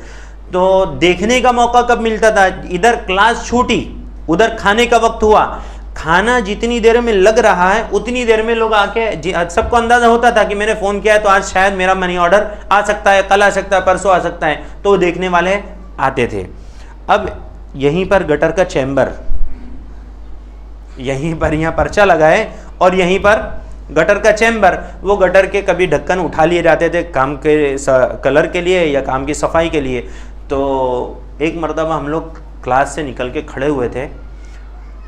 تو دیکھنے کا موقع کب ملتا تھا؟ ادھر کلاس چھوٹی, ادھر کھانے کا وقت ہوا, کھانا جتنی دیر میں لگ رہا ہے اتنی دیر میں لوگ آ کے, سب کو اندازہ ہوتا تھا کہ میں نے فون کیا ہے تو آج شاید میرا منی آرڈر آ سکتا ہے, کل آ سکتا ہے, پرسوں آ سکتا ہے. تو وہ دیکھنے والے آتے تھے. اب یہیں پر گٹر کا چیمبر, یہیں پر یہاں پرچہ لگائے اور یہیں پر گٹر کا چیمبر. وہ گٹر کے کبھی ڈھکن اٹھا لیے جاتے تھے کام کے کلر کے لیے یا کام کی صفائی کے لیے. تو ایک مرتبہ ہم لوگ کلاس سے نکل کے کھڑے ہوئے تھے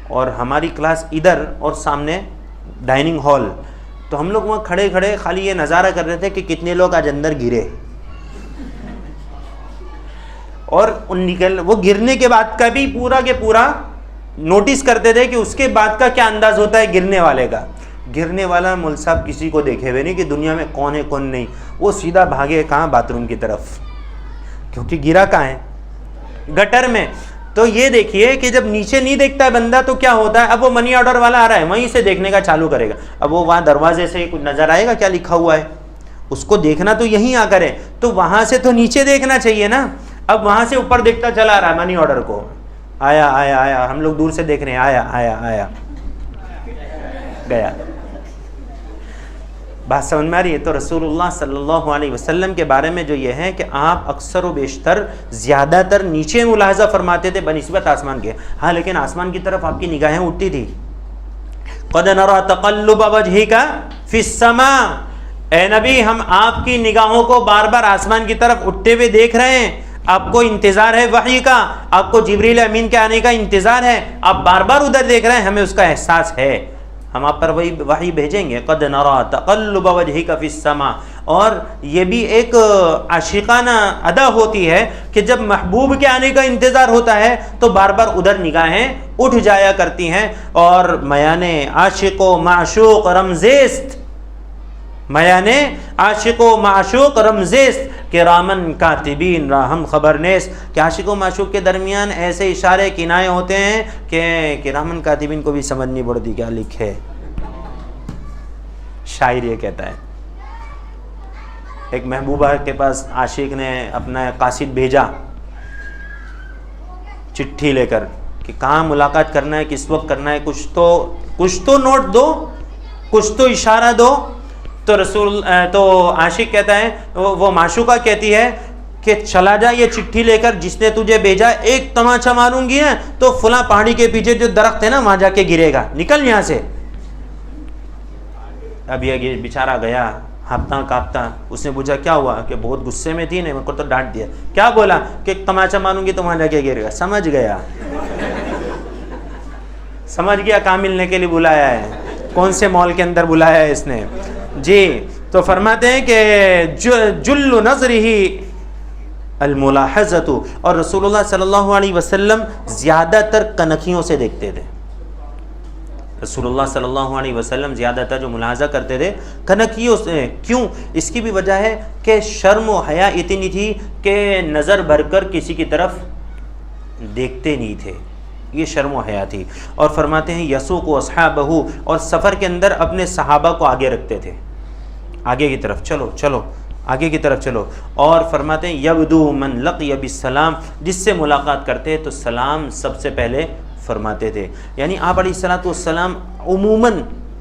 اور ہماری کلاس ادھر اور سامنے ڈائننگ ہال. تو ہم لوگ وہاں کھڑے کھڑے خالی یہ نظارہ کر رہے تھے کہ کتنے لوگ آج اندر گرے, اور وہ گرنے کے بعد کا بھی پورا کے پورا نوٹس کرتے تھے کہ اس کے بعد کا کیا انداز ہوتا ہے گرنے والے کا. گرنے والا مول صاحب کسی کو دیکھے ہوئے نہیں کہ دنیا میں کون ہے کون نہیں. وہ سیدھا بھاگے کہاں؟ باتھ روم کی طرف, کیونکہ گرا کہاں ہے؟ گٹر میں. تو یہ دیکھیے کہ جب نیچے نہیں دیکھتا ہے بندہ تو کیا ہوتا ہے. اب وہ منی آرڈر والا آ رہا ہے, وہیں سے دیکھنے کا چالو کرے گا. اب وہ وہاں دروازے سے کچھ نظر آئے گا کیا لکھا ہوا ہے, اس کو دیکھنا تو یہیں آ کر ہے. تو وہاں سے تو نیچے دیکھنا چاہیے نا. اب وہاں سے اوپر دیکھتا چلا رہا ہے منی آرڈر کو, آیا آیا آیا, ہم لوگ دور سے دیکھ رہے ہیں, آیا آیا آیا, گیا. بات سمجھ میں آ رہی ہے؟ تو رسول اللہ صلی اللہ علیہ وسلم کے بارے میں جو یہ ہے کہ آپ اکثر و بیشتر زیادہ تر نیچے ملاحظہ فرماتے تھے بنسبت آسمان کے. ہاں لیکن آسمان کی طرف آپ کی نگاہیں اٹھتی تھی. قد نرى تقلب وجهك في السماء, اے نبی ہم آپ کی نگاہوں کو بار بار آسمان کی طرف اٹھتے ہوئے دیکھ رہے ہیں. آپ کو انتظار ہے وحی کا, آپ کو جبریل امین کے آنے کا انتظار ہے, آپ بار بار ادھر دیکھ رہے ہیں, ہمیں اس کا احساس ہے, ہم آپ پر وحی بھیجیں گے. قد نرى تقلب وجهك في السماء. اور یہ بھی ایک عاشقانہ ادا ہوتی ہے کہ جب محبوب کے آنے کا انتظار ہوتا ہے تو بار بار ادھر نگاہیں اٹھ جایا کرتی ہیں. اور میان عاشق و معشوق رمزیست, میان عاشق و معشوق رمزیست کرامن کاتبین راہم خبر نیست, کہ عاشق و معشوق کے درمیان ایسے اشارے کنائے ہوتے ہیں کہ کرامن کاتبین کو بھی سمجھ نہیں پڑتی کیا لکھے. شاعر یہ کہتا ہے, ایک محبوبہ کے پاس عاشق نے اپنا قاصد بھیجا چٹھی لے کر کہ کہاں ملاقات کرنا ہے, کس وقت کرنا ہے, کچھ تو نوٹ دو, کچھ تو اشارہ دو. تو عاشق کہتا ہے, وہ معشوقہ کہتی ہے کہ چلا جا یہ چٹھی لے کر, جس نے تجھے بھیجا ایک تماچا ماروں گی تو فلاں پہاڑی کے پیچھے جو درخت ہے نا وہاں جا کے گرے گا, نکل یہاں سے. اب یہ بیچارہ گیا ہاپتا کاپتا. اس نے پوچھا کیا ہوا؟ کہ بہت غصے میں تھی, میرے کو تو ڈانٹ دیا. کیا بولا؟ کہ ایک تماچا ماروں گی تو وہاں جا کے گرے گا. سمجھ گیا, سمجھ گیا کہاں ملنے کے لیے بلایا ہے, کون سے مال کے اندر بلایا ہے اس نے. جی تو فرماتے ہیں کہ جل نظرہ الملاحظۃ, اور رسول اللہ صلی اللہ علیہ وسلم زیادہ تر کنکھیوں سے دیکھتے تھے. رسول اللہ صلی اللہ علیہ وسلم زیادہ تر جو ملاحظہ کرتے تھے کنکھیوں سے. کیوں؟ اس کی بھی وجہ ہے کہ شرم و حیا اتنی تھی کہ نظر بھر کر کسی کی طرف دیکھتے نہیں تھے, یہ شرم و حیا تھی. اور فرماتے ہیں یسوق اصحابہ, اور سفر کے اندر اپنے صحابہ کو آگے رکھتے تھے, آگے کی طرف چلو چلو, آگے کی طرف چلو. اور فرماتے ہیں یبدو من لقی بالسلام, جس سے ملاقات کرتے تو سلام سب سے پہلے فرماتے تھے. یعنی آپ علیہ الصلوۃ والسلام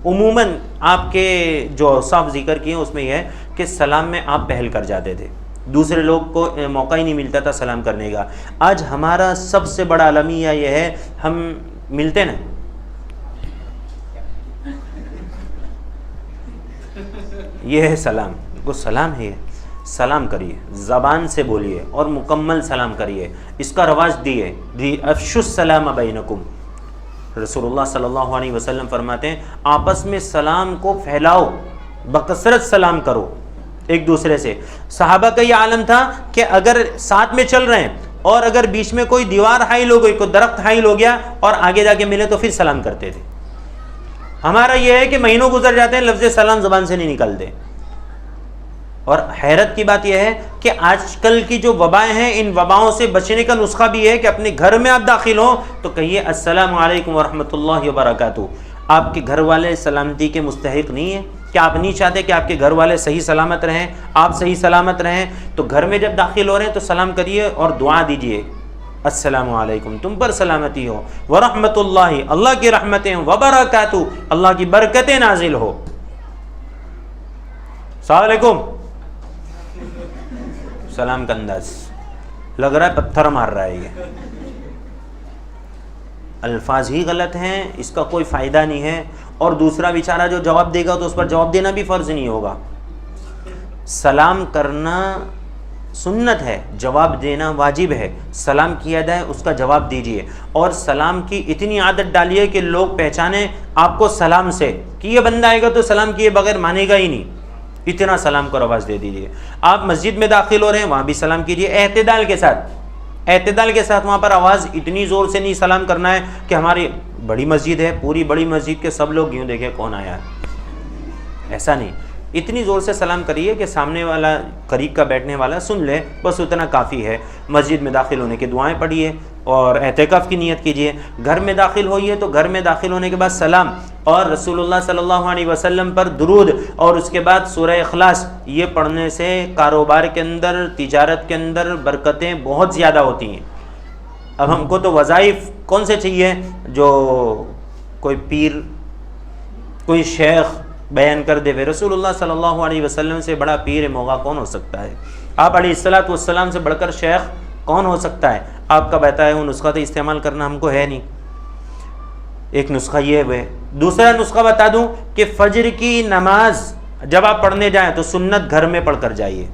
عموماً آپ کے جو اوصاف ذکر کیے ہیں اس میں یہ ہے کہ سلام میں آپ پہل کر جاتے تھے, دوسرے لوگ کو موقع ہی نہیں ملتا تھا سلام کرنے کا. آج ہمارا سب سے بڑا المیہ یہ ہے, ہم ملتے نا یہ ہے سلام, کو سلام ہے, سلام کریے, زبان سے بولیے اور مکمل سلام کریے, اس کا رواج دیے. افشوا السلام بینکم, رسول اللہ صلی اللہ علیہ وسلم فرماتے ہیں آپس میں سلام کو پھیلاؤ, بکثرت سلام کرو ایک دوسرے سے. صحابہ کا یہ عالم تھا کہ اگر ساتھ میں چل رہے ہیں اور اگر بیچ میں کوئی دیوار حائل ہو گئی, کوئی درخت حائل ہو گیا اور آگے جا کے ملے تو پھر سلام کرتے تھے. ہمارا یہ ہے کہ مہینوں گزر جاتے ہیں, لفظ سلام زبان سے نہیں نکلتے. اور حیرت کی بات یہ ہے کہ آج کل کی جو وبائیں ہیں، ان وباؤں سے بچنے کا نسخہ بھی ہے کہ اپنے گھر میں آپ داخل ہوں تو کہیے السلام علیکم ورحمۃ اللہ وبرکاتہ۔ آپ کے گھر والے سلامتی کے مستحق نہیں ہیں؟ کیا آپ نہیں چاہتے کہ آپ کے گھر والے صحیح سلامت رہیں، آپ صحیح سلامت رہیں؟ تو گھر میں جب داخل ہو رہے ہیں تو سلام کریے اور دعا دیجیے، السلام علیکم، تم پر سلامتی ہو، ورحمۃ اللہ، اللہ کی رحمتیں، وبرکاتہ، اللہ کی برکتیں نازل ہو۔ السلام علیکم، سلام کا انداز لگ رہا ہے پتھر مار رہا ہے، یہ الفاظ ہی غلط ہیں، اس کا کوئی فائدہ نہیں ہے، اور دوسرا بیچارہ جو جواب دے گا تو اس پر جواب دینا بھی فرض نہیں ہوگا۔ سلام کرنا سنت ہے، جواب دینا واجب ہے۔ سلام کیا جائے اس کا جواب دیجیے، اور سلام کی اتنی عادت ڈالیے کہ لوگ پہچانیں آپ کو سلام سے، کہ یہ بندہ آئے گا تو سلام کیے بغیر مانے گا ہی نہیں، اتنا سلام کو رواج دے دیجیے۔ آپ مسجد میں داخل ہو رہے ہیں وہاں بھی سلام کیجیے، اعتدال کے ساتھ، اعتدال کے ساتھ۔ وہاں پر آواز اتنی زور سے نہیں سلام کرنا ہے کہ ہماری بڑی مسجد ہے، پوری بڑی مسجد کے سب لوگ یوں دیکھیں کون آیا ہے، ایسا نہیں۔ اتنی زور سے سلام کریے کہ سامنے والا، قریب کا بیٹھنے والا سن لے، بس اتنا کافی ہے۔ مسجد میں داخل ہونے کی دعائیں پڑھیے اور اعتکاف کی نیت کیجیے۔ گھر میں داخل ہوئیے تو گھر میں داخل ہونے کے بعد سلام اور رسول اللہ صلی اللہ علیہ وسلم پر درود، اور اس کے بعد سورہ اخلاص، یہ پڑھنے سے کاروبار کے اندر، تجارت کے اندر برکتیں بہت زیادہ ہوتی ہیں۔ اب ہم کو تو وظائف کون سے چاہیے؟ جو کوئی پیر، کوئی شیخ بیان کر دے، رسول اللہ صلی اللہ علیہ وسلم سے بڑا پیر موغا کون ہو سکتا ہے؟ آپ علیہ الصلوۃ والسلام سے بڑھ کر شیخ کون ہو سکتا ہے؟ آپ کا بتایا وہ نسخہ تو استعمال کرنا ہم کو ہے نہیں۔ ایک نسخہ یہ ہے۔ دوسرا نسخہ بتا دوں کہ فجر کی نماز جب آپ پڑھنے جائیں تو سنت گھر میں پڑھ کر جائیے،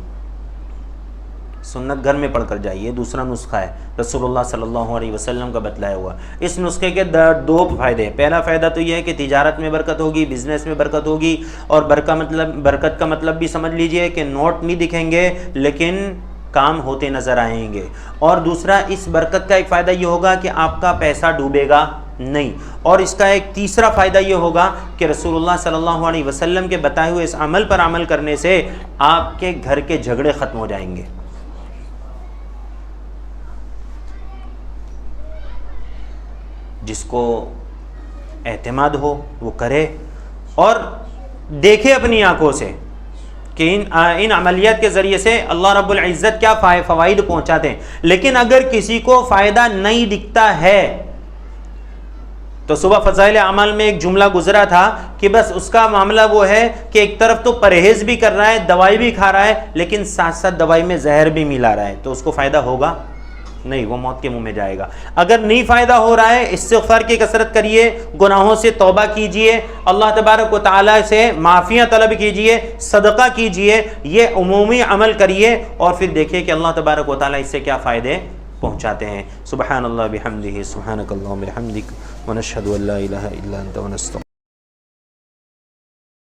سنت گھر میں پڑھ کر جائیے، دوسرا نسخہ ہے رسول اللہ صلی اللہ علیہ وسلم کا بتلایا ہوا۔ اس نسخے کے دو فائدے ہیں۔ پہلا فائدہ تو یہ ہے کہ تجارت میں برکت ہوگی، بزنس میں برکت ہوگی، اور برکت کا مطلب بھی سمجھ لیجئے کہ نوٹ نہیں دکھیں گے لیکن کام ہوتے نظر آئیں گے۔ اور دوسرا، اس برکت کا ایک فائدہ یہ ہوگا کہ آپ کا پیسہ ڈوبے گا نہیں، اور اس کا ایک تیسرا فائدہ یہ ہوگا کہ رسول اللہ صلی اللہ علیہ وسلم کے بتائے ہوئے اس عمل پر عمل کرنے سے آپ کے گھر کے جھگڑے ختم ہو جائیں گے۔ جس کو اعتماد ہو وہ کرے اور دیکھے اپنی آنکھوں سے کہ ان عملیات کے ذریعے سے اللہ رب العزت کیا فوائد پہنچاتے ہیں۔ لیکن اگر کسی کو فائدہ نہیں دکھتا ہے تو صبح فضائل اعمال میں ایک جملہ گزرا تھا کہ بس اس کا معاملہ وہ ہے کہ ایک طرف تو پرہیز بھی کر رہا ہے، دوائی بھی کھا رہا ہے، لیکن ساتھ ساتھ دوائی میں زہر بھی ملا رہا ہے، تو اس کو فائدہ ہوگا نہیں، وہ موت کے منہ میں جائے گا۔ اگر نہیں فائدہ ہو رہا ہے، استغفار کی کثرت کریے، گناہوں سے توبہ کیجئے، اللہ تبارک و تعالی سے معافیاں طلب کیجئے، صدقہ کیجئے، یہ عمومی عمل کریے، اور پھر دیکھیے کہ اللہ تبارک و تعالی اس سے کیا فائدے پہنچاتے ہیں۔ سبحان اللہ بحمدہ، سبحانک اللہم بحمدک، ونشہد ان لا الہ الا انت، ونستغفرک۔